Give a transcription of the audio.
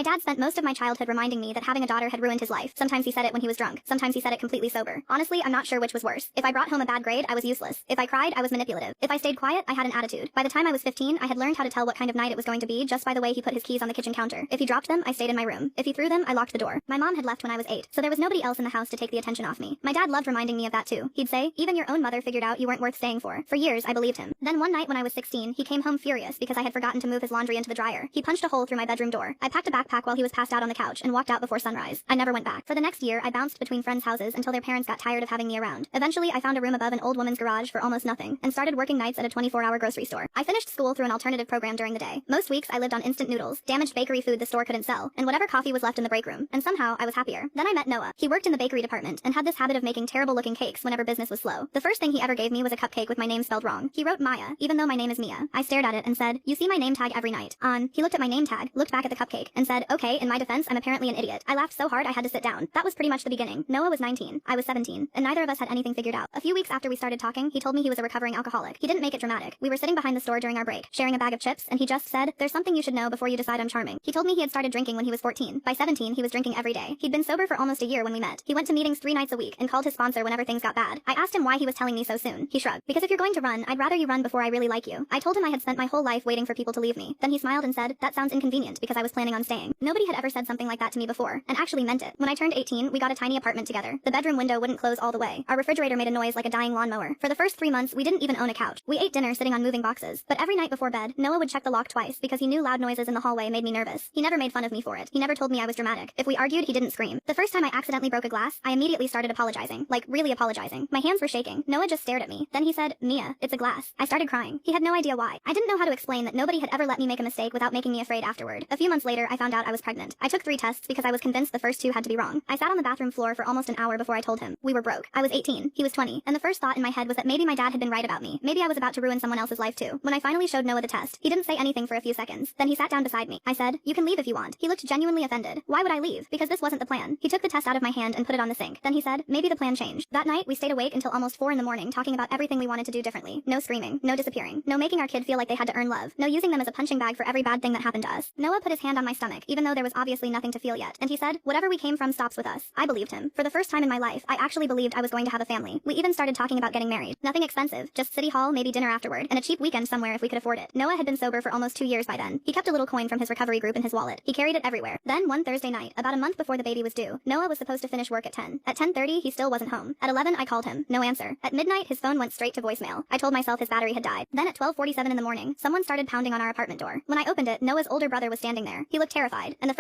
My dad spent most of my childhood reminding me that having a daughter had ruined his life. Sometimes he said it when he was drunk. Sometimes he said it completely sober. Honestly, I'm not sure which was worse. If I brought home a bad grade, I was useless. If I cried, I was manipulative. If I stayed quiet, I had an attitude. By the time I was 15, I had learned how to tell what kind of night it was going to be just by the way he put his keys on the kitchen counter. If he dropped them, I stayed in my room. If he threw them, I locked the door. My mom had left when I was 8, so there was nobody else in the house to take the attention off me. My dad loved reminding me of that too. He'd say, even your own mother figured out you weren't worth staying for. For years, I believed him. Then one night when I was 16, he came home furious because I had forgotten to move his laundry into the dryer. He punched a hole through my bedroom door. I packed a backpack while he was passed out on the couch and walked out before sunrise. I never went back. For the next year, I bounced between friends' houses until their parents got tired of having me around. Eventually, I found a room above an old woman's garage for almost nothing and started working nights at a 24-hour grocery store. I finished school through an alternative program during the day. Most weeks, I lived on instant noodles, damaged bakery food the store couldn't sell, and whatever coffee was left in the break room, and somehow I was happier. Then I met Noah. He worked in the bakery department and had this habit of making terrible-looking cakes whenever business was slow. The first thing he ever gave me was a cupcake with my name spelled wrong. He wrote Maya, even though my name is Mia. I stared at it and said, you see my name tag every night. He looked at my name tag, looked back at the cupcake, and said, okay, in my defense, I'm apparently an idiot. I laughed so hard I had to sit down. That was pretty much the beginning. Noah was 19. I was 17, and neither of us had anything figured out. A few weeks after we started talking, he told me he was a recovering alcoholic. He didn't make it dramatic. We were sitting behind the store during our break, sharing a bag of chips, and he just said, there's something you should know before you decide I'm charming. He told me he had started drinking when he was 14. By 17, he was drinking every day. He'd been sober for almost a year when we met. He went to meetings 3 nights a week and called his sponsor whenever things got bad. I asked him why he was telling me so soon. He shrugged. Because if you're going to run, I'd rather you run before I really like you. I told him I had spent my whole life waiting for people to leave me. Then he smiled and said, that sounds inconvenient because I was planning on staying. Nobody had ever said something like that to me before, and actually meant it. When I turned 18, we got a tiny apartment together. The bedroom window wouldn't close all the way. Our refrigerator made a noise like a dying lawnmower. For the first 3 months, we didn't even own a couch. We ate dinner sitting on moving boxes. But every night before bed, Noah would check the lock twice because he knew loud noises in the hallway made me nervous. He never made fun of me for it. He never told me I was dramatic. If we argued, he didn't scream. The first time I accidentally broke a glass, I immediately started apologizing. Like, really apologizing. My hands were shaking. Noah just stared at me. Then he said, Mia, it's a glass. I started crying. He had no idea why. I didn't know how to explain that nobody had ever let me make a mistake without making me afraid afterward. A few months later, I found out I was pregnant. I took 3 tests because I was convinced the first 2 had to be wrong. I sat on the bathroom floor for almost an hour before I told him. We were broke. I was 18. He was 20. And the first thought in my head was that maybe my dad had been right about me. Maybe I was about to ruin someone else's life too. When I finally showed Noah the test, he didn't say anything for a few seconds. Then he sat down beside me. I said, you can leave if you want. He looked genuinely offended. Why would I leave? Because this wasn't the plan. He took the test out of my hand and put it on the sink. Then he said, maybe the plan changed. That night, we stayed awake until almost 4 in the morning talking about everything we wanted to do differently. No screaming. No disappearing. No making our kid feel like they had to earn love. No using them as a punching bag for every bad thing that happened to us. Noah put his hand on my stomach, even though there was obviously nothing to feel yet. And he said, whatever we came from stops with us. I believed him. For the first time in my life, I actually believed I was going to have a family. We even started talking about getting married. Nothing expensive, just city hall, maybe dinner afterward, and a cheap weekend somewhere if we could afford it. Noah had been sober for almost 2 years by then. He kept a little coin from his recovery group in his wallet. He carried it everywhere. Then one Thursday night, about a month before the baby was due, Noah was supposed to finish work at 10. At 10:30, he still wasn't home. At 11, I called him. No answer. At midnight, his phone went straight to voicemail. I told myself his battery had died. Then at 12:47 in the morning, someone started pounding on our apartment door. When I opened it, Noah's older brother was standing there. He looked terrified, and the